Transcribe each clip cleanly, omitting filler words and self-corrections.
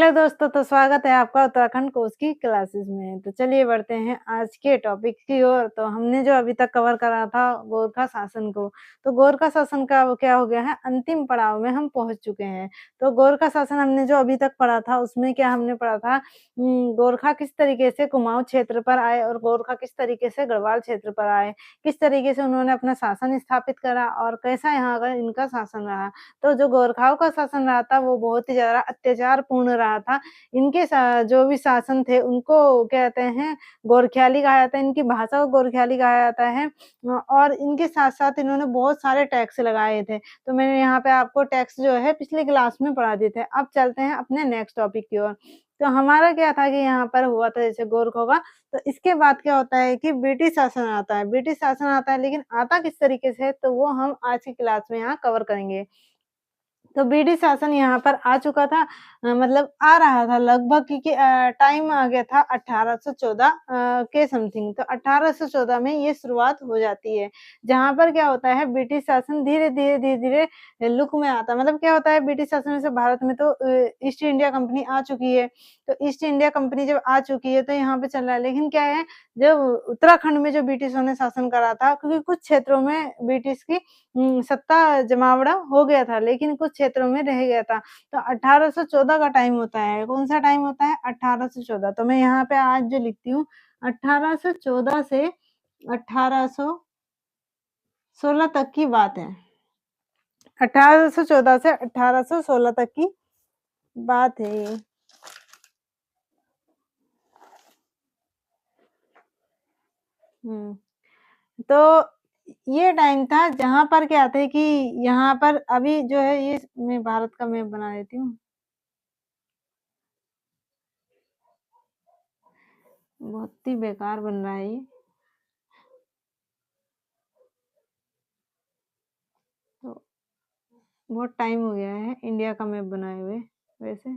Hello दोस्तों, तो स्वागत है आपका उत्तराखंड कोर्स की क्लासेस में। तो चलिए बढ़ते हैं आज के टॉपिक की ओर। तो हमने जो अभी तक कवर करा था गोरखा शासन को, तो गोरखा शासन का वो क्या हो गया है, अंतिम पड़ाव में हम पहुंच चुके हैं। तो गोरखा शासन हमने जो अभी तक पढ़ा था उसमें क्या हमने पढ़ा था, गोरखा किस तरीके से कुमाऊं क्षेत्र पर आए और गोरखा किस तरीके से गढ़वाल क्षेत्र पर आए, किस तरीके से उन्होंने अपना शासन स्थापित करा और कैसा यहाँ का इनका शासन रहा। तो जो गोरखाओं का शासन रहा था वो बहुत ही ज़्यादा अत्याचारपूर्ण रहा था। इनके जो भी शासन थे उनको कहते हैं गोरखियाली कहा जाता है, इनकी भाषा को गोरखियाली कहा जाता है। और इनके साथ-साथ इन्होंने बहुत सारे टैक्स लगाए थे। तो मैंने यहाँ पे आपको टैक्स जो है पिछली क्लास में पढ़ा दिए थे। अब चलते हैं अपने नेक्स्ट टॉपिक की ओर। तो हमारा क्या था कि यहाँ पर हुआ था जैसे गोरखों का, तो इसके बाद क्या होता है कि ब्रिटिश शासन आता है। ब्रिटिश शासन आता है, लेकिन आता किस तरीके से है तो वो हम आज की क्लास में यहाँ कवर करेंगे। तो ब्रिटिश शासन यहाँ पर आ चुका था, मतलब आ रहा था लगभग, क्योंकि टाइम आ गया था 1814 के समथिंग। तो 1814 में ये शुरुआत हो जाती है, जहाँ पर क्या होता है ब्रिटिश शासन धीरे-धीरे लुक में आता है। मतलब क्या होता है ब्रिटिश शासन में से भारत में तो ईस्ट इंडिया कंपनी आ चुकी है। तो ईस्ट इंडिया कंपनी जब आ चुकी है तो यहाँ पे चल रहा है, लेकिन क्या है जब उत्तराखंड में जो ब्रिटिशों ने शासन करा था, क्योंकि कुछ क्षेत्रों में ब्रिटिश की सत्ता जमावड़ा हो गया था, लेकिन कुछ क्षेत्रों में रह गया था। तो 1814 का टाइम होता है, कौन-सा टाइम होता है? 1814। तो मैं यहाँ पे आज जो लिखती हूँ 1814 से 1816 तक की बात है। 1814 से 1816 तक की बात है ये। हुँ। तो ये टाइम था जहाँ पर क्या था कि यहाँ पर अभी जो है ये मैं भारत का मैप बना देती हूँ। बहुत ही बेकार बन रहा है ये। तो बहुत टाइम हो गया है इंडिया का मैप बनाए हुए वैसे,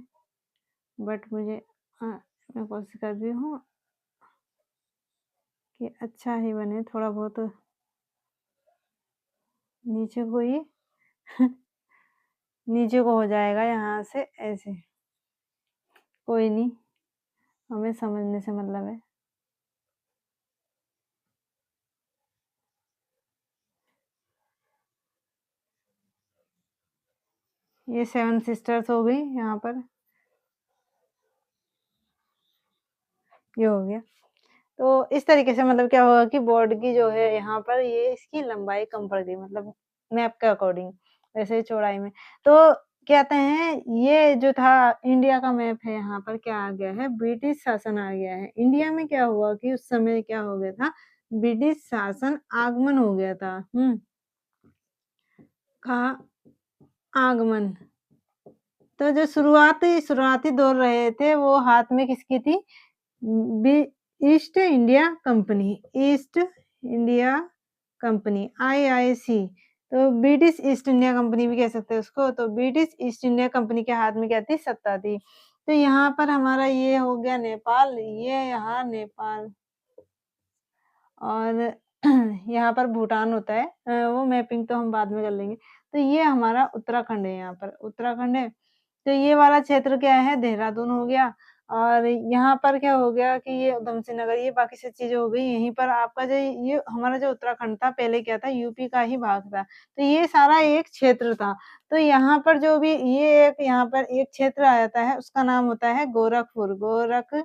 बट मुझे मैं कोशिश कर रही हूँ कि अच्छा ही बने, थोड़ा बहुत नीचे को ही नीचे को हो जाएगा यहाँ से ऐसे, कोई नहीं, हमें समझने से मतलब है। ये 7 सिस्टर्स हो गई यहाँ पर, ये हो गया। तो इस तरीके से मतलब क्या होगा कि बॉर्ड की जो है यहाँ पर ये इसकी लंबाई कम पड़ गई, मतलब मैप के अकॉर्डिंग, वैसे ही चौड़ाई में। तो कहते हैं ये जो था इंडिया का मैप है, यहाँ पर क्या आ गया है, ब्रिटिश शासन आ गया है। इंडिया में क्या हुआ कि उस समय क्या हो गया था, ब्रिटिश शासन आगमन हो गया था। का आगमन। तो जो शुरुआती दौर रहे थे वो हाथ में किसकी थी, B East India company, East India company, IIC. तो ब्रिटिश ईस्ट इंडिया कंपनी भी कह सकते हैं उसको। तो ब्रिटिश ईस्ट इंडिया कंपनी के हाथ में क्या थी, सत्ता थी। तो यहाँ पर हमारा ये हो गया नेपाल, ये यहाँ नेपाल, और यहाँ पर भूटान होता है। वो मैपिंग तो हम बाद में कर लेंगे। तो ये हमारा उत्तराखंड है, यहाँ पर उत्तराखंड है। तो ये वाला क्षेत्र क्या है, देहरादून हो गया। और यहाँ पर क्या हो गया कि ये उधम सिंह नगर, ये बाकी सब चीज़ें हो गई। यहीं पर आपका जो ये हमारा जो उत्तराखंड था पहले क्या था, यूपी का ही भाग था। तो ये सारा एक क्षेत्र था। तो यहाँ पर जो भी ये एक यहाँ पर एक क्षेत्र आ जाता है उसका नाम होता है गोरखपुर, गोरखपुर।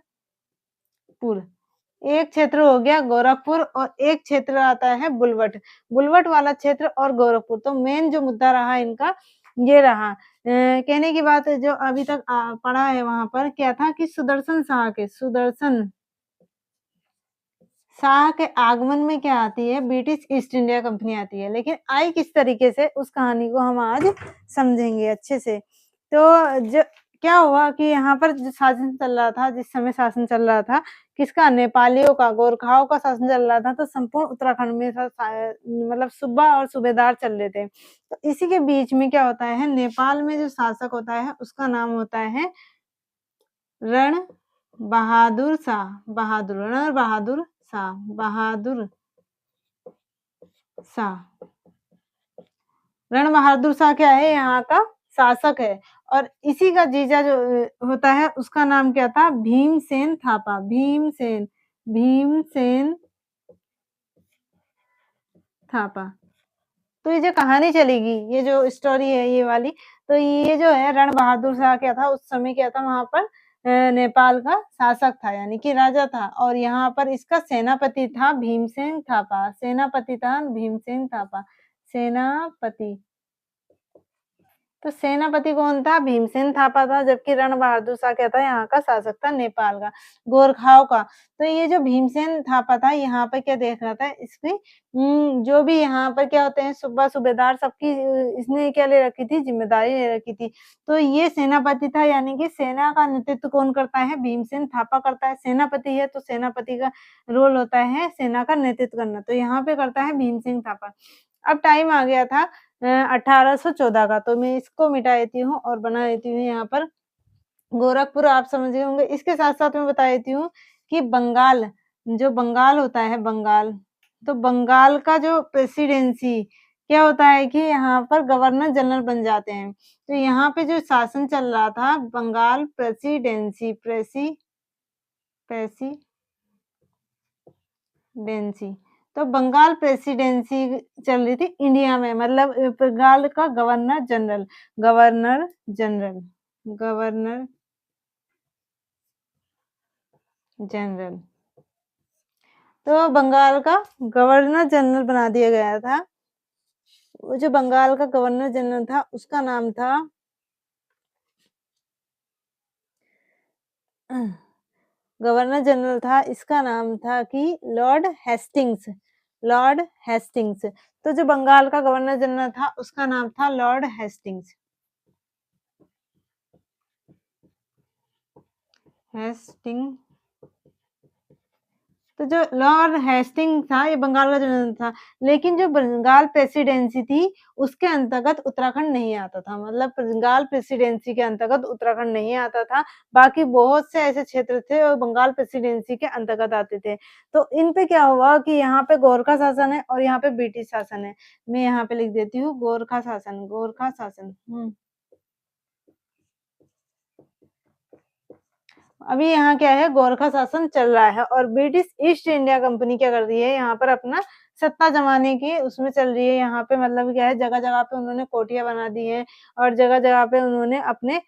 एक क्षेत्र हो गया गोरखपुर और एक क्षेत्र आता है बुलवट। बुलवट वाला क्षेत्र और गोरखपुर, तो मेन जो मुद्दा रहा इनका ये रहा। कहने की बात है जो अभी तक पढ़ा है वहाँ पर क्या था कि सुदर्शन शाह के आगमन में क्या आती है, ब्रिटिश ईस्ट इंडिया कंपनी आती है। लेकिन आई किस तरीके से उस कहानी को हम आज समझेंगे अच्छे से। तो जो क्या हुआ कि यहाँ पर जो शासन चल रहा था, जिस समय शासन चल रहा था किसका, नेपालियों का, गोरखाओं का शासन चल रहा था। तो संपूर्ण उत्तराखंड में मतलब सूबा और सूबेदार चल रहे थे। तो इसी के बीच में क्या होता है, नेपाल में जो शासक होता है उसका नाम होता है रण बहादुर शाह, रण बहादुर शाह, शाह। रण बहादुर शाह क्या है, यहाँ का शासक है। और इसी का जीजा जो होता है उसका नाम क्या था? भीमसेन थापा, भीमसेन, भीमसेन थापा। तो ये जो कहानी चलेगी, ये जो स्टोरी है ये वाली, तो ये जो है रण बहादुर शाह क्या था उस समय क्या था वहाँ पर नेपाल का शासक था यानी कि राजा था और यहाँ पर इसका सेनापति था भीमसेन थापा, सेनापति था भीमसेन थापा, सेनापति। तो सेनापति कौन था? भीमसेन थापा था, जबकि रण बहादुर शाह क्या था? यहाँ का शासक था नेपाल का, गोरखाओं का। तो ये जो भीमसेन थापा था, यहाँ पर क्या देख रहा था? इसकी जो भी यहाँ पर क्या होते हैं सूबा सूबेदार सबकी इसने क्या ले रखी थी? ज़िम्मेदारी ले रखी थी। तो ये सेनापति था यानी कि सेना का नेतृत्व कौन करता है? भीमसेन थापा करता है। सेनापति है तो सेनापति का रोल होता है सेना का नेतृत्व करना, तो यहाँ पे करता है भीमसेन थापा। अब टाइम आ गया था 1814 का, तो मैं इसको मिटा देती हूँ और बना देती हूँ यहाँ पर गोरखपुर। आप समझ गए होंगे। इसके साथ-साथ मैं बता देती हूँ कि बंगाल, जो बंगाल होता है बंगाल, तो बंगाल का जो प्रेसिडेंसी क्या होता है कि यहाँ पर गवर्नर जनरल बन जाते हैं। तो यहाँ पे जो शासन चल रहा था बंगाल प्रेसिडेंसी, प्रेसिडेंसी, तो बंगाल प्रेसिडेंसी चल रही थी इंडिया में, मतलब बंगाल का governor general, governor general, governor general. तो बंगाल का गवर्नर जनरल बना दिया गया था। वो जो बंगाल का गवर्नर जनरल था उसका नाम था गवर्नर जनरल था, इसका नाम था कि लॉर्ड हेस्टिंग्स, लॉर्ड हेस्टिंग्स। तो जो बंगाल का गवर्नर जनरल था उसका नाम था लॉर्ड हेस्टिंग्स, हेस्टिंग। तो जो लॉर्ड हेस्टिंग था ये बंगाल का जनरल था, लेकिन जो बंगाल प्रेसिडेंसी थी उसके अंतर्गत उत्तराखंड नहीं आता था, मतलब बंगाल प्रेसिडेंसी के अंतर्गत उत्तराखंड नहीं आता था। बाकी बहुत से ऐसे क्षेत्र थे और बंगाल प्रेसिडेंसी के अंतर्गत आते थे। तो इन पे क्या हुआ कि यहाँ पे गोरखा शासन है और यहाँ पे ब्रिटिश शासन है। मैं यहाँ पे लिख देती हूँ गोरखा शासन, गोरखा शासन। अभी यहाँ क्या है गोरखा शासन चल रहा है और ब्रिटिश ईस्ट इंडिया कंपनी क्या कर रही है यहाँ पर अपना सत्ता जमाने की उसमें चल रही है। यहाँ पे मतलब क्या है जगह-जगह पे उन्होंने कोठियाँ बना दी हैं और जगह-जगह पे उन्होंने अपने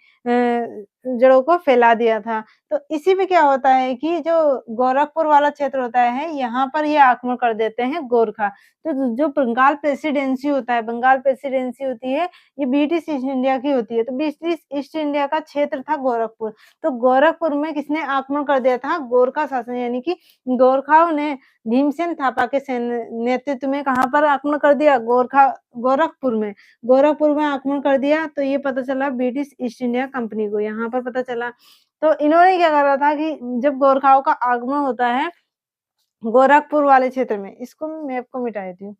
जड़ों को फैला दिया था। तो इसी में क्या होता है कि जो गोरखपुर वाला क्षेत्र होता है यहाँ पर ये आक्रमण कर देते हैं गोरखा। तो जो बंगाल प्रेसिडेंसी होता है, बंगाल प्रेसिडेंसी होती है ये ब्रिटिश ईस्ट इंडिया की होती है। तो ब्रिटिश ईस्ट इंडिया का क्षेत्र था गोरखपुर। तो गोरखपुर में किसने आक्रमण कर दिया था? गोरखा शासन यानी कि गोरखाओं ने भीमसेन थापा के नेतृत्व में कहाँ पर आक्रमण कर दिया? गोरखपुर में। गोरखपुर में आक्रमण कर दिया तो ये पता चला ब्रिटिश ईस्ट इंडिया कंपनी को, यहाँ पर पता चला। तो इन्होंने क्या करा था कि जब गोरखाओं का आगमन होता है गोरखपुर वाले क्षेत्र में, इसको मैं मैप को मिटा देती हूँ।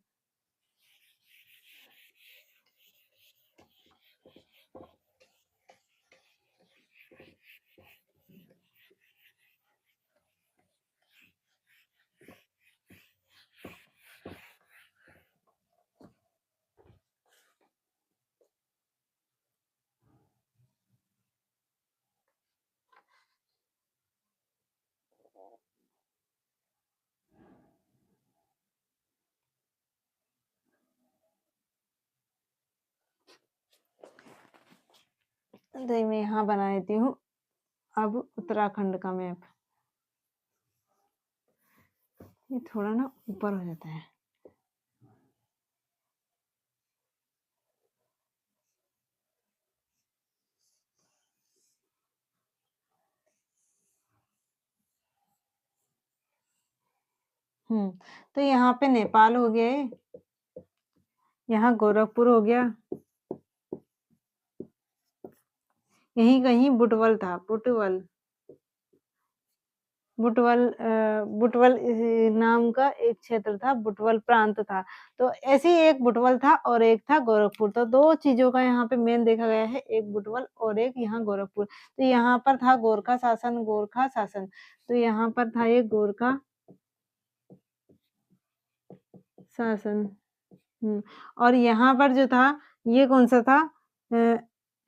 तो मैं यहाँ बना देती हूँ अब उत्तराखंड का मैप। ये थोड़ा ना ऊपर हो जाता है। तो यहाँ पे नेपाल हो गया है, यहाँ गोरखपुर हो गया, यहीं कहीं बुटवल था, बुटवल, बुटवल नाम का एक क्षेत्र था, बुटवल प्रांत था। तो ऐसे ही एक बुटवल था और एक था गोरखपुर। तो 2 चीज़ों का यहाँ पे मेन देखा गया है, एक बुटवल और एक यहाँ गोरखपुर। तो यहाँ पर था गोरखा शासन, गोरखा शासन। तो यहाँ पर था ये गोरखा शासन। और यहाँ पर जो था ये कौन-सा था?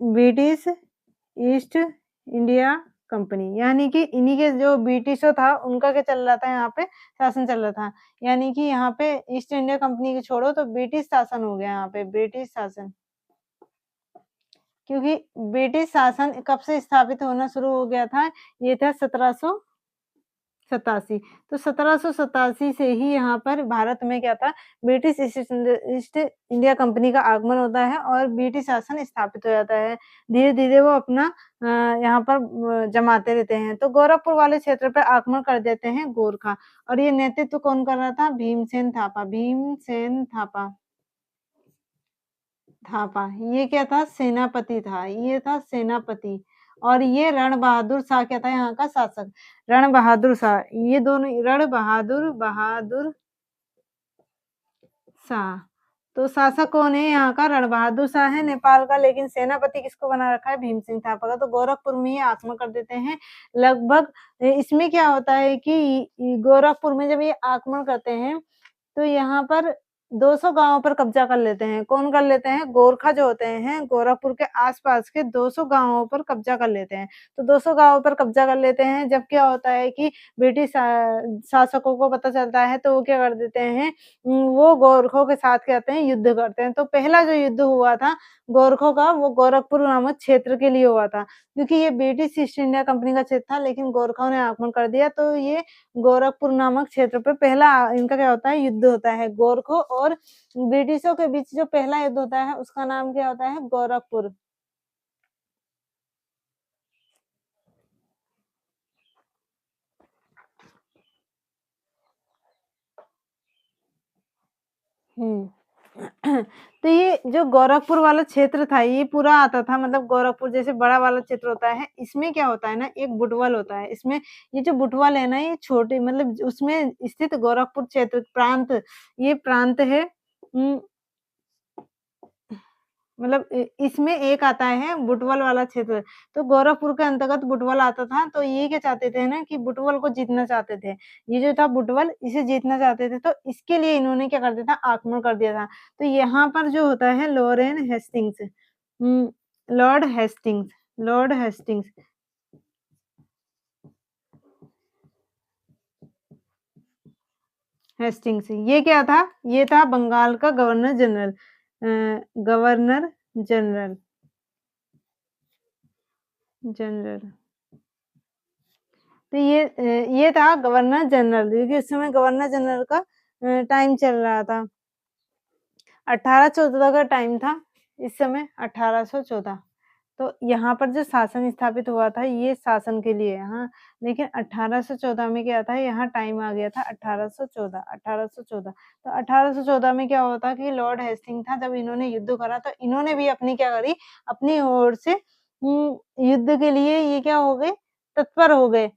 ब्रिटिश ईस्ट इंडिया कंपनी, यानी कि इन्हीं के जो ब्रिटिशों था उनका क्या चल रहा था यहाँ पे, शासन चल रहा था। यानी कि यहाँ पे ईस्ट इंडिया कंपनी को छोड़ो तो ब्रिटिश शासन हो गया यहाँ पे, ब्रिटिश शासन। क्योंकि ब्रिटिश शासन कब से स्थापित होना शुरू हो गया था, ये था 1787। तो 1787 से ही यहाँ पर भारत में क्या था, ब्रिटिश ईस्ट इंडिया कंपनी का आगमन होता है और ब्रिटिश शासन स्थापित हो जाता है। धीरे-धीरे वो अपना यहाँ पर जमाते रहते हैं। तो गोरखपुर वाले क्षेत्र पे आक्रमण कर देते हैं गोरखा, और ये नेतृत्व कौन कर रहा था? भीमसेन थापा, भीमसेन थापा। थापा, ये क्या था? सेनापति था, ये था सेनापति। और ये रण बहादुर शाह क्या था यहाँ का शासक? रण बहादुर शाह, ये दोनों रण बहादुर शाह। तो शासक कौन है यहाँ का? रण बहादुर शाह है नेपाल का, लेकिन सेनापति किसको बना रखा है? भीम सिंह थापा का। तो गोरखपुर में ये आक्रमण कर देते हैं। लगभग इसमें क्या होता है कि गोरखपुर में जब ये आक्रमण करते हैं, तो यहाँ पर 200 गाँवों पर कब्जा कर लेते हैं। कौन कर लेते हैं? गोरखा जो होते हैं, गोरखपुर के आस-पास के 200 गाँवों पर कब्जा कर लेते हैं। तो 200 गाँवों पर कब्जा कर लेते हैं, जब क्या होता है कि ब्रिटिश शासकों को पता चलता है, तो वो क्या कर देते हैं, वो गोरखों के साथ क्या करते हैं, युद्ध करते हैं। तो पहला जो युद्ध हुआ था गोरखों का, वो गोरखपुर नामक क्षेत्र के लिए हुआ था। क्योंकि ये ब्रिटिश ईस्ट इंडिया कंपनी का क्षेत्र था, लेकिन गोरखाओं ने आक्रमण कर दिया, तो ये गोरखपुर नामक क्षेत्र पे पहला इनका क्या होता है, युद्ध होता है। गोरखों और ब्रिटिशों के बीच जो पहला युद्ध होता है, उसका नाम क्या होता है? गोरखपुर। हुँ। तो ये जो गोरखपुर वाला क्षेत्र था, ये पूरा आता था, मतलब गोरखपुर जैसे बड़ा वाला क्षेत्र होता है, इसमें क्या होता है ना, एक बुटवल होता है। इसमें ये जो बुटवल है ना, ये छोटे मतलब उसमें स्थित गोरखपुर क्षेत्र प्रांत, ये प्रांत है। उम मतलब इसमें एक आता है बुटवल वाला क्षेत्र, तो गोरखपुर के अंतर्गत बुटवल आता था, तो ये क्या चाहते थे ना कि बुटवल को जीतना चाहते थे। ये जो था बुटवल, इसे जीतना चाहते थे, तो इसके लिए इन्होंने क्या कर दिया था, आक्रमण कर दिया था। तो यहाँ पर जो होता है Lauren Hastings, um, Lord Hastings, Lord Hastings, Hastings, ये क्या था? ये था बंगाल का governor general, governor general, general. तो ये था गवर्नर जनरल, क्योंकि उस समय गवर्नर जनरल का टाइम चल रहा था। 1814 का टाइम था इस समय, 1814। तो यहाँ पर जो शासन स्थापित हुआ था, ये शासन के लिए, हाँ। लेकिन 1814 में क्या था, यहाँ टाइम आ गया था 1814, 1814। तो 1814 में क्या होता कि लॉर्ड हेस्टिंग था, जब इन्होंने युद्ध करा, तो इन्होंने भी अपनी क्या करी, अपनी ओर से युद्ध के लिए ये क्या हो गए, तत्पर हो गए।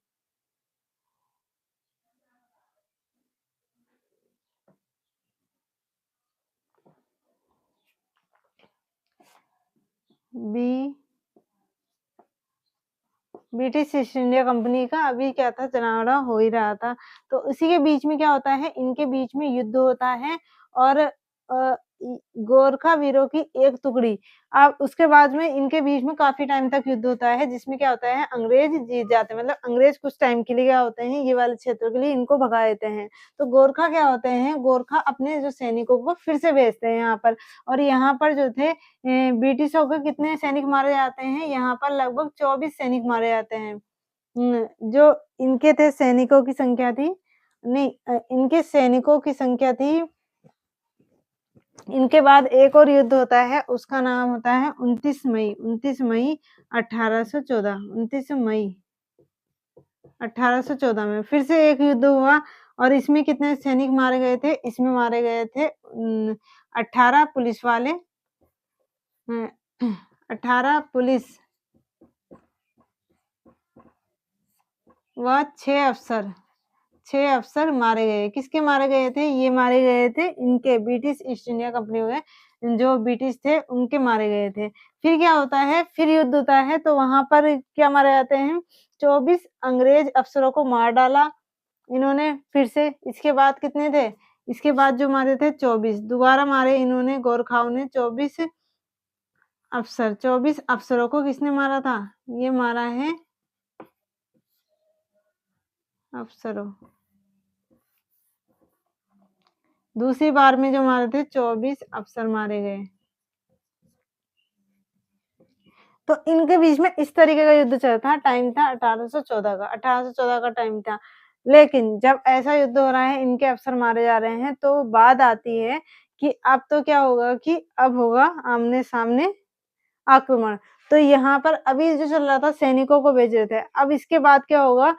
B British East India company का अभी क्या था, चनावड़ा हो ही रहा था। तो उसी के बीच में क्या होता है, इनके बीच में युद्ध होता है, और गोरखा वीरों की एक टुकड़ी, अब उसके बाद में इनके बीच में काफ़ी टाइम तक युद्ध होता है, जिसमें क्या होता है, अंग्रेज़ जीत जाते हैं। मतलब अंग्रेज़ कुछ टाइम के लिए क्या होते हैं, ये वाले क्षेत्रों के लिए इनको भगा देते हैं। तो गोरखा क्या होते हैं, गोरखा अपने जो सैनिकों को फिर से भेजते हैं यहाँ पर, और यहाँ पर जो थे ब्रिटिशों के कितने सैनिक मारे जाते हैं, यहाँ पर लगभग 24 सैनिक मारे जाते हैं। जो इनके थे सैनिकों की संख्या थी, नहीं, इनके सैनिकों की संख्या थी, इनके बाद एक और युद्ध होता है, उसका नाम होता है 29 मई 1814, 29 मई 1814 में फिर से एक युद्ध हुआ, और इसमें कितने सैनिक मारे गए थे? इसमें मारे गए थे 18 पुलिस वाले, 18 पुलिस व 6 अफ़सर, 6 अफ़सर मारे गए। किसके मारे गए थे? ये मारे गए थे इनके, ब्रिटिश ईस्ट इंडिया कंपनी हो गए, जो ब्रिटिश थे उनके मारे गए थे। फिर क्या होता है, फिर युद्ध होता है, तो वहाँ पर क्या मारे जाते हैं, 24 अंग्रेज़ अफ़सरों को मार डाला इन्होंने फिर से। इसके बाद कितने थे? इसके बाद जो मारे थे 24, दोबारा मारे इन्होंने गोरखाओं ने 24 अफसर, 24 अफसरों को किसने मारा था? ये मारा है अफसरों। दूसरी बार में जो मारे थे 24 अफसर मारे गए। तो इनके बीच में इस तरीके का युद्ध चला था, टाइम था 1814 का, 1814 का टाइम था। लेकिन जब ऐसा युद्ध हो रहा है, इनके अफसर मारे जा रहे हैं, तो बात आती है कि अब तो क्या होगा कि अब होगा आमने-सामने आक्रमण। तो यहाँ पर अभी जो चल रहा था सैनिकों को भेज रहे थे। अब इसके बाद क्या होगा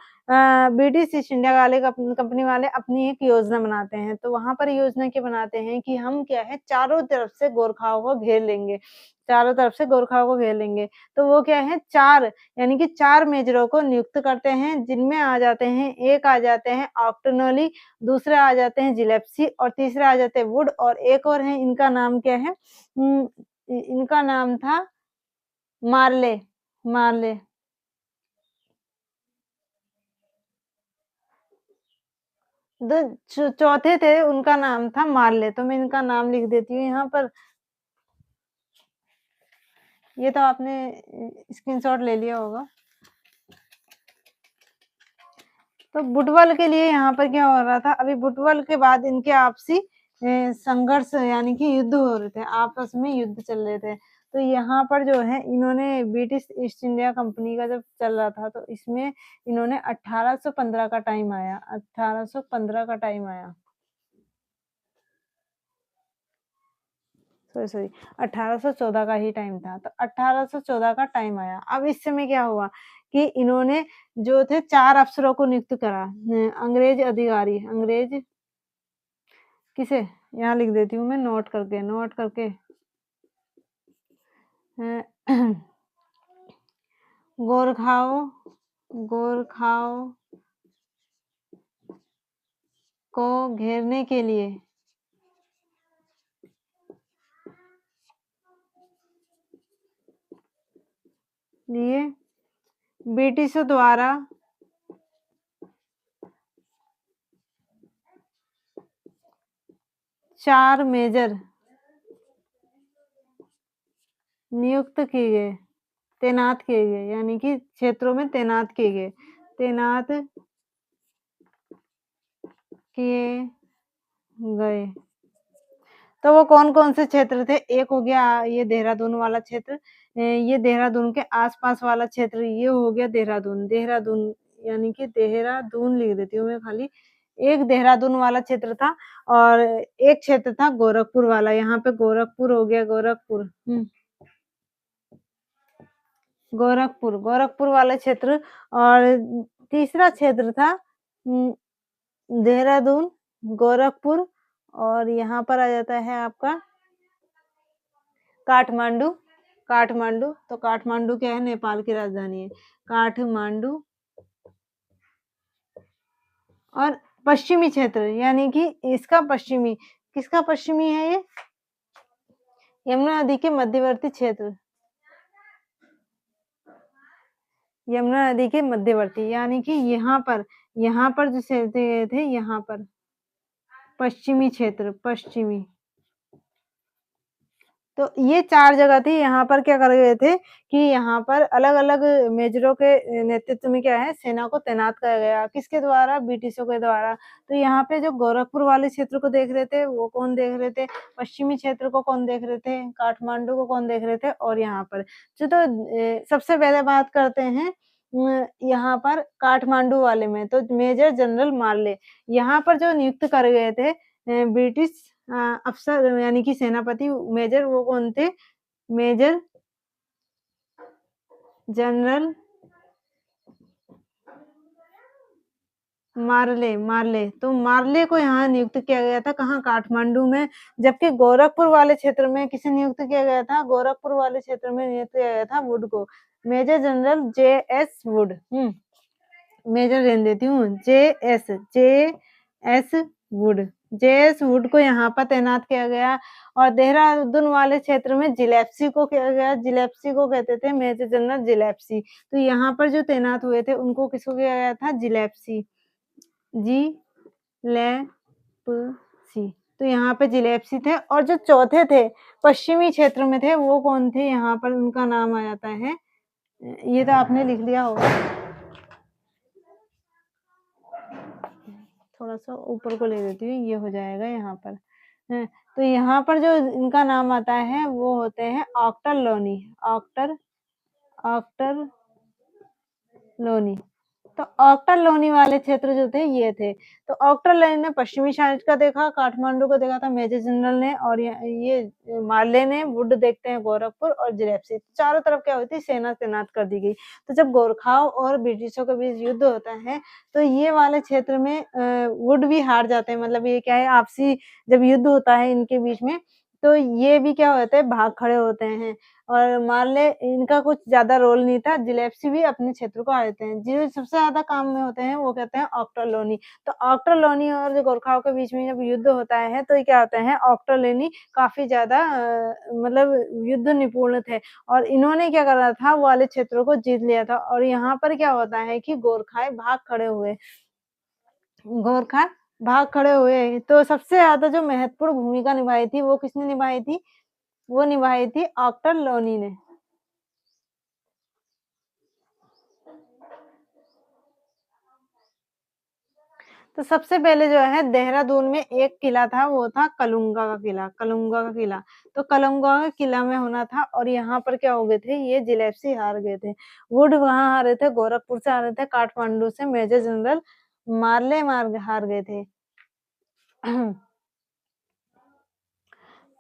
ब्रिटिश ईस्ट इंडिया वाले कंपनी वाले अपनी एक योजना बनाते हैं। तो वहाँ पर योजना क्या बनाते हैं कि हम क्या है चारों तरफ से गोरखाओं को घेर लेंगे। चारों तरफ से गोरखाओं को घेर लेंगे। तो वो क्या है 4 यानी कि 4 मेजरों को नियुक्त करते हैं जिनमें आ जाते हैं एक आ जाते हैं ऑक्टोनोली, दूसरे आ जाते हैं जिलेप्सी और तीसरे आ जाते हैं वुड और एक और है इनका नाम क्या है इनका नाम था मार्ले, मार्ले। द चौथे थे उनका नाम था मार्ले, तो मैं इनका नाम लिख देती हूँ यहाँ पर। ये तो आपने स्क्रीनशॉट ले लिया होगा। तो बुटवल के लिए यहाँ पर क्या हो रहा था, अभी बुटवल के बाद इनके आपसी संघर्ष यानी कि युद्ध हो रहे थे, आपस में युद्ध चल रहे थे। तो यहाँ पर जो है इन्होंने ब्रिटिश ईस्ट इंडिया कंपनी का जब चल रहा था तो इसमें इन्होंने 1815 का टाइम आया, 1815 का टाइम आया। सॉरी 1814 का ही टाइम था। तो 1814 का टाइम आया। अब इस समय क्या हुआ कि इन्होंने जो थे 4 अफ़सरों को नियुक्त करा अंग्रेज अधिकारी अंग्रेज किसे? यहाँ लिख देती हूँ मैं नोट करके अ, गोरखाओं गोरखाओं को घेरने के लिए ब्रिटिशों द्वारा चार मेजर नियुक्त किए गए, तैनात किए गए यानी कि क्षेत्रों में तैनात किए गए, तैनात किए गए। तो वो कौन-कौन से क्षेत्र थे? एक हो गया ये देहरादून वाला क्षेत्र ये देहरादून के आस-पास वाला क्षेत्र ये हो गया देहरादून, देहरादून यानी कि देहरादून लिख देती हूँ मैं खाली। एक देहरादून वाला क्षेत्र था और एक क्षेत्र था गोरखपुर वाला, यहाँ पे गोरखपुर हो गया गोरखपुर। गोरखपुर वाला क्षेत्र और तीसरा क्षेत्र था उम, देहरादून, गोरखपुर और यहाँ पर आ जाता है आपका काठमांडू काठमांडू, तो काठमांडू क्या है नेपाल की राजधानी है। काठमांडू और पश्चिमी क्षेत्र यानी कि इसका पश्चिमी किसका पश्चिमी है ये? यमुना नदी के मध्यवर्ती क्षेत्र। यमुना नदी के मध्यवर्ती यानी कि यहाँ पर जो क्षेत्र थे यहाँ पर पश्चिमी क्षेत्र, पश्चिमी। तो ये 4 जगह थी, यहाँ पर क्या कर गए थे कि यहाँ पर अलग-अलग मेजरों के नेतृत्व में क्या है, सेना को तैनात किया गया। किसके द्वारा? ब्रिटिशों के द्वारा। तो यहाँ पे जो गोरखपुर वाले क्षेत्र को देख रहे थे, वो कौन देख रहे थे? पश्चिमी क्षेत्र को कौन देख रहे थे? काठमांडू को कौन देख रहे थे? और यहाँ पर। तो सबसे पहले बात करते हैं यहाँ पर काठमांडू वाले में, तो मेजर जनरल मार्ले, यहाँ पर जो नियुक्त कर गए थे ब्रिटिश अफ़सर यानी कि सेनापति मेजर वो कौन थे? मेजर जनरल मार्ले। तो मार्ले को यहाँ नियुक्त किया गया था, कहाँ? काठमांडू में, जबकि गोरखपुर वाले क्षेत्र में किसे नियुक्त किया गया था? गोरखपुर वाले क्षेत्र में नियुक्त किया गया था वुड को, major general J S. Wood. Major रहने देती हूँ, जे.एस. वुड। जे.एस. वुड को यहाँ पर तैनात किया गया और देहरादून वाले क्षेत्र में जिलेप्सी को किया गया, जिलेप्सी को कहते थे मेजर जनरल जिलेप्सी। तो यहाँ पर जो तैनात हुए थे उनको किसको किया गया था? जिलेप्सी, जिलेप्सी। तो यहाँ पे जिलेप्सी थे और जो चौथे थे पश्चिमी क्षेत्र में थे वो कौन थे, यहाँ पर उनका नाम आ जाता है, ये तो आपने लिख लिया होगा, थोड़ा-सा ऊपर को ले लेती हूँ, ये हो जाएगा यहाँ पर। तो यहाँ पर जो इनका नाम आता है वो होते हैं ऑक्टर लोनी, ऑक्टर लोनी। तो ऑक्टर लोनी वाले क्षेत्र जो थे ये थे। तो ऑक्टर लोनी ने पश्चिमी साइड का देखा, काठमांडू को देखा था मेजर जनरल ने, और ये माले ने वुड देखते हैं गोरखपुर और जिलेप्सी। चारों तरफ क्या होती सेना तैनात कर दी गई। तो जब गोरखाओं और ब्रिटिशों के बीच युद्ध होता है तो ये वाले क्षेत्र में वुड भी हार जाते हैं, मतलब ये क्या है आपसी जब युद्ध होता है इनके बीच में तो ये भी क्या होता है भाग खड़े होते हैं। और मान ले इनका कुछ ज़्यादा रोल नहीं था, जिलेप्सी भी अपने क्षेत्र को आ जाते हैं। जो सबसे ज़्यादा काम में होते हैं वो कहते हैं ऑक्टर लोनी। तो ऑक्टर लोनी और जो गोरखाओं के बीच में जब युद्ध होता है तो ये क्या होता है ऑक्टर लोनी काफ़ी ज़्यादा मतलब युद्ध निपुण थे और इन्होंने क्या करा था वो वाले क्षेत्रों को जीत लिया था और यहाँ पर क्या होता है कि गोरखाएँ भाग खड़े हुए। गोरखा भाग खड़े हुए, तो सबसे ज़्यादा जो महत्वपूर्ण भूमिका निभाई थी वो किसने निभाई थी? वो निभाई थी ऑक्टर लोनी ने। तो सबसे पहले जो है देहरादून में एक किला था वो था कलुंगा का किला, कलुंगा का किला। तो कलुंगा का किला में होना था और यहाँ पर क्या हो गए थे ये जिलेप्सी हार गए थे। वुड वहाँ हारे थे, गोरखपुर से हारे थे, काठमांडू से मेजर जनरल मारले हार गए थे।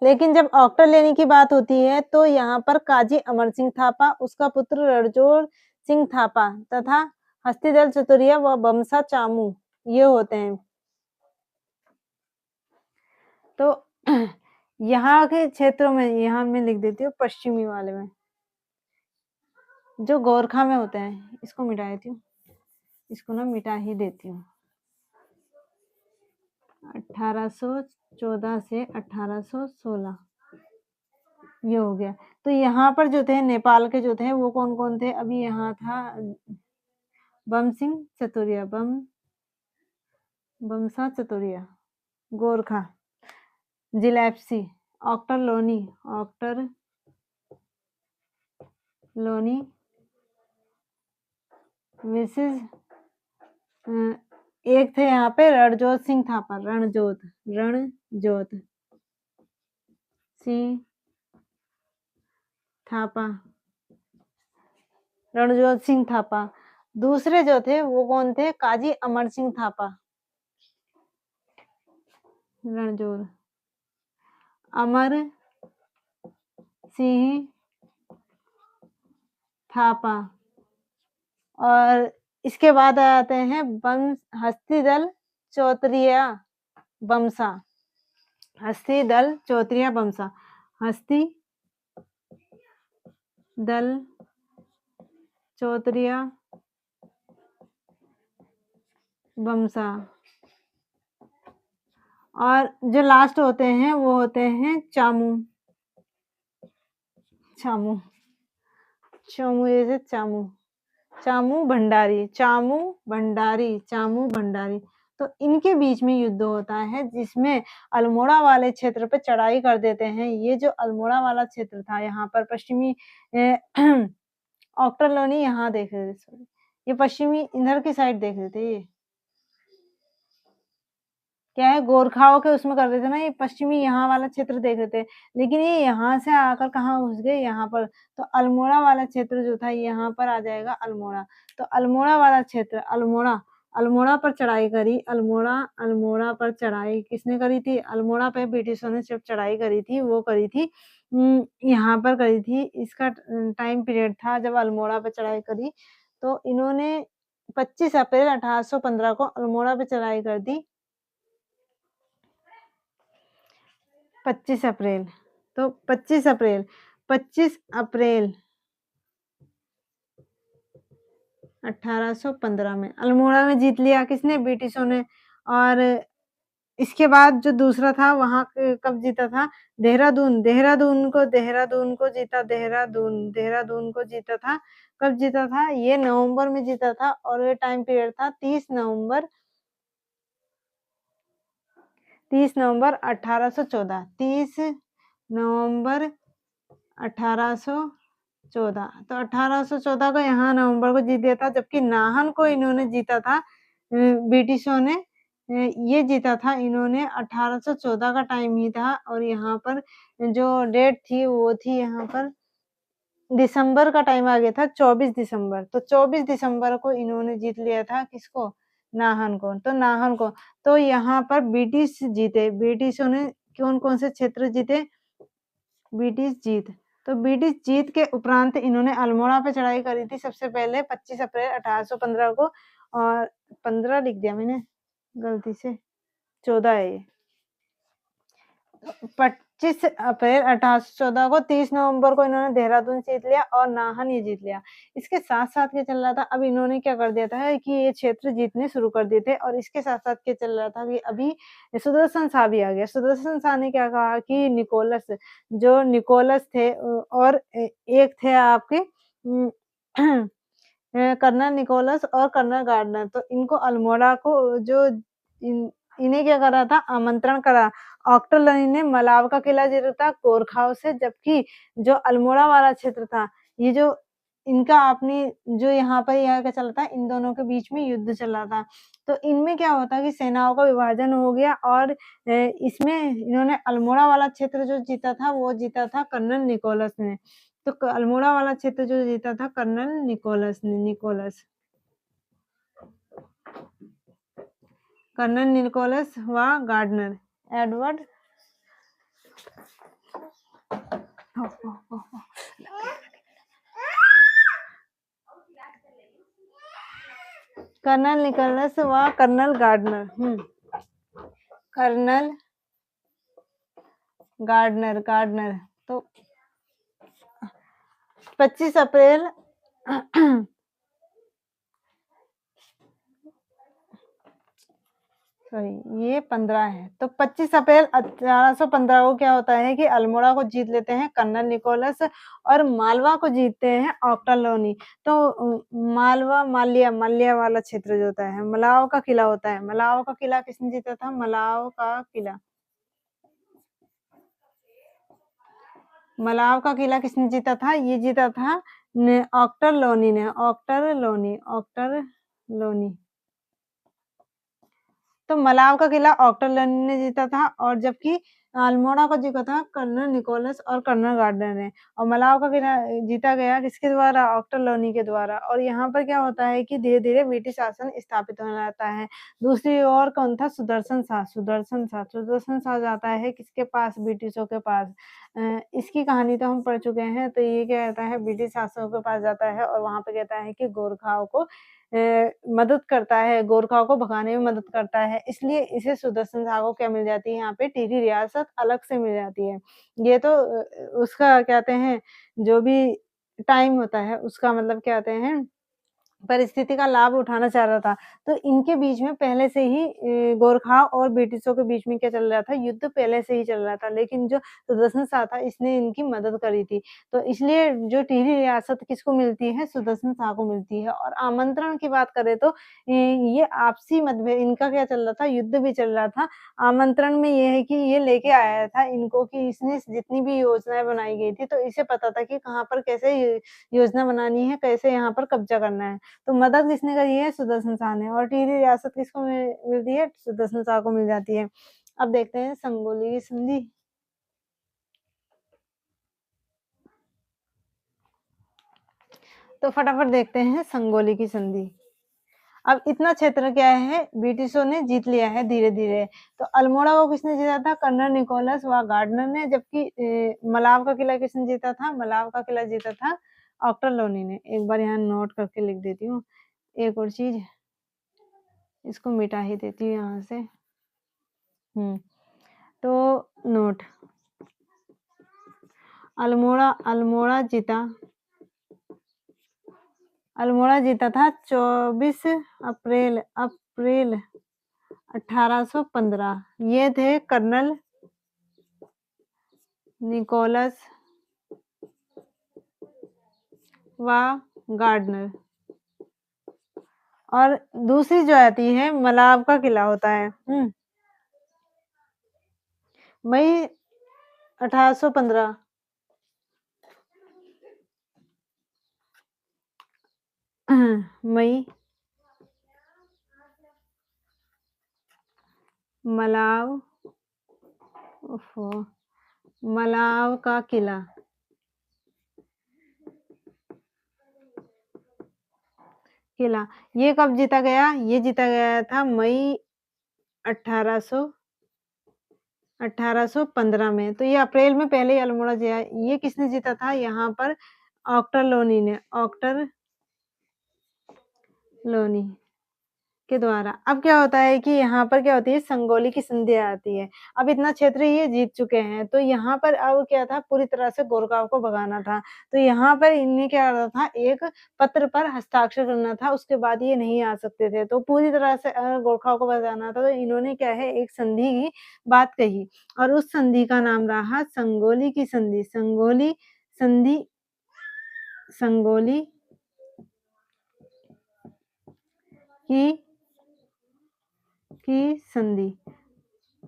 लेकिन जब ऑक्टर लेने की बात होती है तो यहाँ पर काजी अमर सिंह थापा, उसका पुत्र रणजोड़ सिंह थापा तथा हस्तिदल चतुरिया व बमसा चामू ये होते हैं। तो यहाँ के क्षेत्रों में यहाँ मैं लिख देती हूँ पश्चिमी वाले में जो गोरखा में होते हैं, इसको मिटा देती हूँ, इसको ना मिटा ही देती हूँ। 1814 से 1816 ये हो गया। तो यहाँ पर जो थे नेपाल के जो थे वो कौन-कौन थे? अभी यहाँ था बम सिंह चतुरिया, बमसा चतुरिया, गोरखा, जिलेप्सी, ऑक्टर लोनी, ऑक्टर लोनी, मिसेस एक थे यहाँ पे रणजोत सिंह थापा, रणजोत सिंह थापा, रणजोत सिंह थापा। दूसरे जो थे वो कौन थे? काजी अमर सिंह थापा, रणजोत अमर सिंह थापा। और इसके बाद आ जाते हैं हस्तिदल चौतरिया बमसा, हस्तिदल चौतरिया बमसा, हस्तिदल चौतरिया बमसा। और जो लास्ट होते हैं वो होते हैं चामू, चामू, चामू जैसे चामू, चामू भंडारी, चामू भंडारी, चामू भंडारी। तो इनके बीच में युद्ध होता है जिसमें अल्मोड़ा वाले क्षेत्र पे चढ़ाई कर देते हैं। ये जो अल्मोड़ा वाला क्षेत्र था यहाँ पर पश्चिमी ऑक्टर लोनी यहाँ देख रहे थे, सॉरी ये पश्चिमी इधर की साइड देख रहे थे ये क्या है गोरखाओं के उसमें कर रहे थे ना, ये पश्चिमी यहाँ वाला क्षेत्र देख रहे थे, लेकिन ये यहाँ से आकर कहाँ घुस गए यहाँ पर। तो अल्मोड़ा वाला क्षेत्र जो था यहाँ पर आ जाएगा अल्मोड़ा। तो अल्मोड़ा वाला क्षेत्र अल्मोड़ा, अल्मोड़ा पर चढ़ाई करी, अल्मोड़ा पर चढ़ाई किसने करी थी? अल्मोड़ा पे ब्रिटिशों ने जब चढ़ाई करी थी वो करी थी यहाँ पर करी थी। इसका टाइम पीरियड था जब अल्मोड़ा पे चढ़ाई करी। तो इन्होंने 25 अप्रैल 1815 को अल्मोड़ा पे चढ़ाई कर दी। 25 अप्रैल, तो 25 अप्रैल 1815 में अल्मोड़ा में जीत लिया किसने? ब्रिटिशों ने। और इसके बाद जो दूसरा था वहाँ कब जीता था? देहरादून को जीता, देहरादून को जीता था। कब जीता था? ये नवंबर में जीता था और ये टाइम पीरियड था 30 नवंबर 30 नवंबर 1814, 30 नवंबर 1814। तो 1814 को यहाँ नवंबर को जीत लिया था, जबकि नाहन को इन्होंने जीता था ब्रिटिशों ने। ये जीता था इन्होंने 1814 का टाइम ही था, और यहाँ पर जो डेट थी वो थी यहाँ पर दिसंबर का टाइम आ गया था, 24 दिसंबर। तो 24 दिसंबर को इन्होंने जीत लिया था किसको? नाहन को। तो नाहन को, तो यहाँ पर ब्रिटिश जीते। ब्रिटिशों ने कौन-कौन से क्षेत्र जीते? ब्रिटिश जीत। तो ब्रिटिश जीत के उपरांत इन्होंने अल्मोड़ा पे चढ़ाई करी थी सबसे पहले 25 अप्रैल 1815 को, और 15 लिख दिया मैंने गलती से, 14 है ये। 25 अप्रैल 1814 को, 30 नवंबर को इन्होंने देहरादून जीत लिया और नाहन ये जीत लिया। इसके साथ-साथ क्या चल रहा था, अब इन्होंने क्या कर दिया था कि ये क्षेत्र जीतने शुरू कर दिए थे, और इसके साथ-साथ क्या चल रहा था कि अभी सुदर्शन शाह भी आ गया। सुदर्शन शाह ने क्या कहा कि निकोलस थे, और एक थे आपके कर्नल निकोलस और कर्नल गार्डनर, तो इनको अल्मोड़ा को जो इन्हें क्या करा था, आमंत्रण करा। ऑक्टोलनी ने मलाव का किला जीता था गोरखाओं से, जबकि जो अल्मोड़ा वाला क्षेत्र था, ये जो इनका अपनी जो यहाँ पर यह क्या चला था, इन दोनों के बीच में युद्ध चला था। तो इनमें क्या होता कि सेनाओं का विभाजन हो गया, और इसमें इन्होंने अल्मोड़ा वाला क्षेत्र जो जीता था, वो जीता था कर्नल निकोलस ने। तो अल्मोड़ा वाला क्षेत्र जो जीता था कर्नल निकोलस ने, कर्नल निकोलस व गार्डनर, एडवर्ड कर्नल निकोलस व कर्नल गार्डनर, कर्नल गार्डनर। तो 25 अप्रैल सॉरी ये 15 है। तो 25 अप्रैल 1815 को क्या होता है कि अल्मोड़ा को जीत लेते हैं कर्नल निकोलस, और मालवा को जीतते हैं ऑक्टोलनी। तो माल्या वाला क्षेत्र जो होता है, मलाव का किला होता है। मलाव का किला किसने जीता था? मलाव का किला किसने जीता था? ये जीता था ऑक्टोलनी ने, ऑक्टोलनी। तो मलाव का किला ऑक्टोलनी ने जीता था, और जबकि अल्मोड़ा को जीता था कर्नल निकोलस और कर्नल गार्डनर ने। और मलाव का किला जीता गया किसके द्वारा? ऑक्टोलनी के द्वारा। और यहाँ पर क्या होता है कि धीरे-धीरे ब्रिटिश शासन स्थापित होने लगता है। दूसरी ओर कौन था? सुदर्शन शाह जाता है किसके पास? ब्रिटिशों के पास। इसकी कहानी तो हम पढ़ चुके हैं। तो ये क्या कहता है, ब्रिटिश शासकों के पास जाता है, और वहाँ पे कहता है कि गोरखाओं को मदद करता है, गोरखाओं को भगाने में मदद करता है। इसलिए इसे सुदर्शन शाह को क्या मिल जाती है, यहाँ पे टिहरी रियासत अलग से मिल जाती है। ये तो उसका कहते हैं, जो भी टाइम होता है उसका मतलब क्या कहते हैं, परिस्थिति का लाभ उठाना चाह रहा था। तो इनके बीच में पहले से ही गोरखा और ब्रिटिशों के बीच में क्या चल रहा था, युद्ध पहले से ही चल रहा था। लेकिन जो सुदर्शन शाह था, इसने इनकी मदद करी थी। तो इसलिए जो टिहरी रियासत किसको मिलती है? सुदर्शन शाह को मिलती है। और आमंत्रण की बात करें तो ये आपसी मतभेद, इनका क्या चल रहा था, युद्ध भी चल रहा था। आमंत्रण में ये है कि ये लेके आया था इनको कि इसने जितनी भी योजनाएँ बनाई गई थी, तो इसे पता था कि कहाँ पर कैसे योजना बनानी है, कैसे यहाँ पर कब्जा करना है। तो मदद किसने करी है? सुदर्शन शाह ने। और टिहरी रियासत किसको मिलती है? सुदर्शन शाह को मिल जाती है। अब देखते हैं संगोली की संधि। तो फटाफट देखते हैं संगोली की संधि। अब इतना क्षेत्र क्या है, ब्रिटिशों ने जीत लिया है धीरे-धीरे। तो अल्मोड़ा को किसने जीता था? कर्नल निकोलस व गार्डनर ने। जबकि मलाव का किला किसने जीता था? मलाव का किला जीता था ऑक्टोलनी ने। एक बार यहाँ नोट करके लिख देती हूँ। एक और चीज़, इसको मिटा ही देती हूँ यहाँ से। तो नोट, अल्मोड़ा जीता था 24 अप्रैल 1815। ये थे कर्नल निकोलस व गार्डनर। और दूसरी जो आती है, मलाव का किला होता है। मई 1815। मई मलाव ओफो मलाव का किला। किला ये कब जीता गया? ये जीता गया था मई 1800 1815 में। तो ये अप्रैल में पहले ही अल्मोड़ा जिया ये किसने जीता था? यहाँ पर ऑक्टर लोनी ने ऑक्टर लोनी के द्वारा। अब क्या होता है कि यहाँ पर क्या होती है संगोली की संधि आती है। अब इतना क्षेत्र ये जीत चुके हैं, तो यहाँ पर अब क्या था पूरी तरह से गोरखाओं को भगाना था। तो यहाँ पर इन्हें क्या करना था एक पत्र पर हस्ताक्षर करना था, उसके बाद ये नहीं आ सकते थे। तो पूरी तरह से गोरखाओं को भगाना था तो इन्होंने क्या है एक संधि की बात कही और उस संधि का नाम रहा संगोली की संधि। संगोली संधि संगोली की संधि।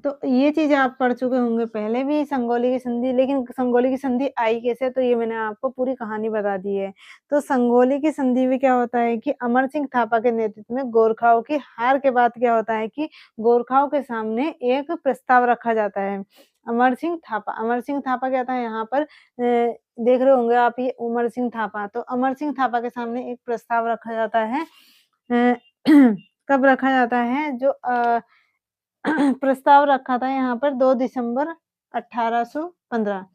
तो ये चीज़ आप पढ़ चुके होंगे पहले भी संगोली की संधि, लेकिन संगोली की संधि आई कैसे? तो ये मैंने आपको पूरी कहानी बता दी है। तो संगोली की संधि में क्या होता है कि अमर सिंह थापा के नेतृत्व में गोरखाओं की हार के बाद क्या होता है कि गोरखाओं के सामने एक प्रस्ताव रखा जाता है। अमर सिंह थापा क्या था यहाँ पर देख रहे होंगे आप ये अमर सिंह थापा। तो अमर सिंह थापा के सामने एक प्रस्ताव रखा जाता है अ, कब रखा जाता है? जो प्रस्ताव रखा था यहाँ पर 2 दिसंबर 1815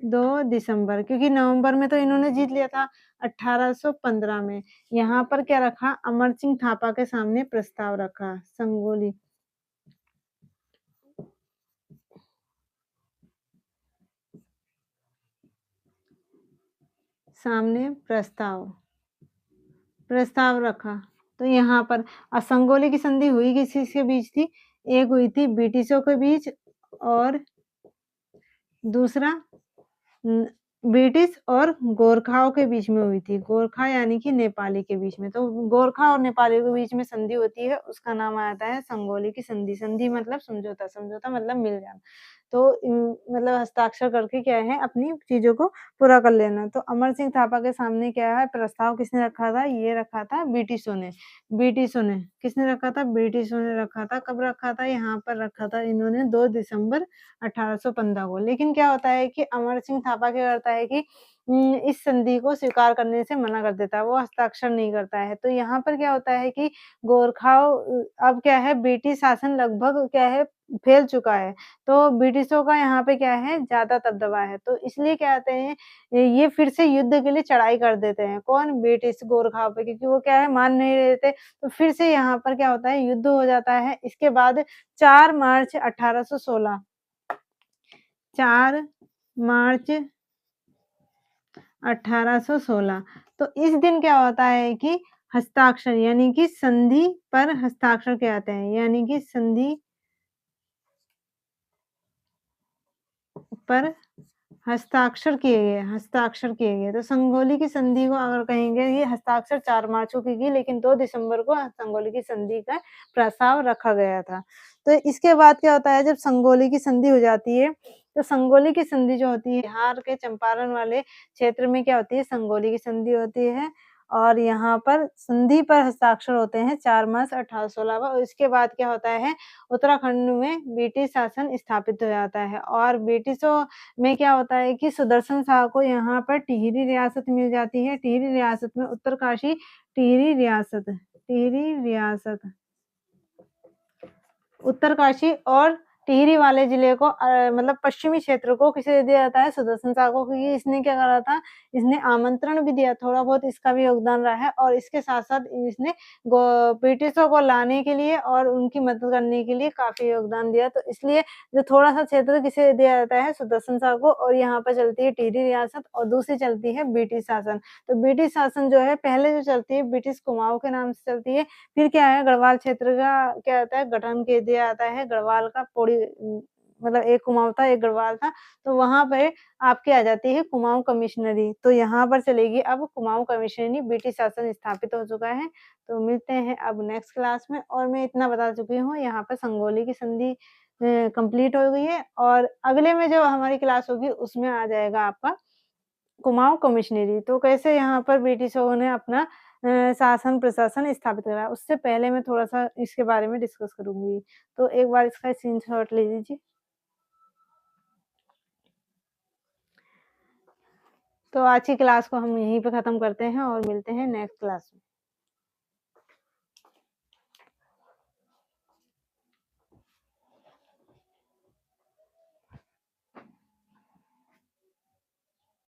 2 दिसंबर क्योंकि नवंबर में तो इन्होंने जीत लिया था 1815 में। यहाँ पर क्या रखा? अमर सिंह थापा के सामने प्रस्ताव रखा संगोली सामने प्रस्ताव रखा। तो यहाँ पर संगोली की संधि हुई किसके बीच थी? एक हुई थी ब्रिटिशों के बीच और दूसरा ब्रिटिश और गोरखाओं के बीच में हुई थी। गोरखा यानी कि नेपाली के बीच में। तो गोरखा और नेपालियों के बीच में संधि होती है, उसका नाम आता है संगोली की संधि। संधि मतलब समझौता, समझौता मतलब मिल जाना। तो मतलब हस्ताक्षर करके क्या है अपनी चीज़ों को पूरा कर लेना। तो अमर सिंह थापा के सामने क्या है प्रस्ताव किसने रखा था? ये रखा था ब्रिटिशों ने। किसने रखा था? ब्रिटिशों ने रखा था। कब रखा था? यहाँ पर रखा था इन्होंने 2 दिसंबर 1815 को। लेकिन क्या होता है कि अमर सिंह थापा क्या करता है कि इस संधि को स्वीकार करने से मना कर देता है, वो हस्ताक्षर नहीं करता है। तो यहाँ पर क्या होता है कि गोरखाओं अब क्या है ब्रिटिश शासन लगभग क्या है फैल चुका है। तो ब्रिटिशों का यहाँ पे क्या है ज़्यादा दबदबा है। तो इसलिए क्या कहते हैं ये फिर से युद्ध के लिए चढ़ाई कर देते हैं। कौन? ब्रिटिश गोरखाओं पे क्योंकि वो क्या है मान नहीं रहे थे। तो फिर से यहाँ पर क्या होता है युद्ध हो जाता है। इसके बाद 4 मार्च 1816 4 मार्च 1816 तो इस दिन क्या होता है कि हस्ताक्षर यानी कि संधि पर हस्ताक्षर किए जाते हैं यानी कि संधि पर हस्ताक्षर किए गए तो संगोली की संधि को अगर कहेंगे ये हस्ताक्षर 4 मार्च को की गई लेकिन 2 दिसंबर को संगोली की संधि का प्रस्ताव रखा गया था। तो इसके बाद क्या होता है जब संगोली की संधि हो जाती है तो संगोली की संधि जो होती है बिहार के चंपारण वाले क्षेत्र में क्या होती है संगोली की संधि होती है और यहाँ पर संधि पर हस्ताक्षर होते हैं 4 मार्च 1816 को और इसके बाद क्या होता है उत्तराखंड में ब्रिटिश शासन स्थापित हो जाता है और ब्रिटिशों में क्या होता है कि सुदर्शन शाह को यहाँ पर टिहरी रियासत मिल जाती है। टिहरी रियासत में उत्तरकाशी टिहरी रियासत उत्तरकाशी और टिहरी वाले जिले को मतलब पश्चिमी क्षेत्र को किसे दे दिया जाता है सुदर्शन शाह को क्योंकि इसने क्या करा था इसने आमंत्रण भी दिया थोड़ा बहुत इसका भी योगदान रहा है और इसके साथ-साथ इसने ब्रिटिशों को लाने के लिए और उनकी मदद करने के लिए काफ़ी योगदान दिया। तो इसलिए जो थोड़ा-सा क्षेत्र किसे दिया जाता है सुदर्शन शाह को और यहाँ पर चलती है टिहरी रियासत और दूसरी चलती है ब्रिटिश शासन। तो ब्रिटिश शासन जो है पहले जो चलती है ब्रिटिश कुमाऊँ के नाम से चलती है फिर क्या है गढ़वाल क्षेत्र का क्या होता है गठन कर दिया जाता है गढ़वाल का मतलब एक कुमाऊँ था, एक गढ़वाल था, तो वहाँ पे आपकी आ जाती है कुमाऊँ कमिश्नरी। तो यहाँ पर चलेगी अब कुमाऊँ कमिश्नरी ब्रिटिश शासन स्थापित हो चुका है। तो मिलते हैं अब नेक्स्ट क्लास में और मैं इतना बता चुकी हूँ यहाँ पर संगोली की संधि कंप्लीट हो गई है और अगले में जो हमारी क्लास होगी उसमें आ जाएगा आपका कुमाऊँ कमिश्नरी। तो कैसे यहाँ पर ब्रिटिशों ने अपना शासन-प्रशासन स्थापित करा, उससे पहले मैं थोड़ा-सा इसके बारे में डिस्कस करूँगी। तो एक बार इसका स्क्रीनशॉट ले लीजिए। तो आज की क्लास को हम यहीं पे ख़त्म करते हैं और मिलते हैं नेक्स्ट क्लास में।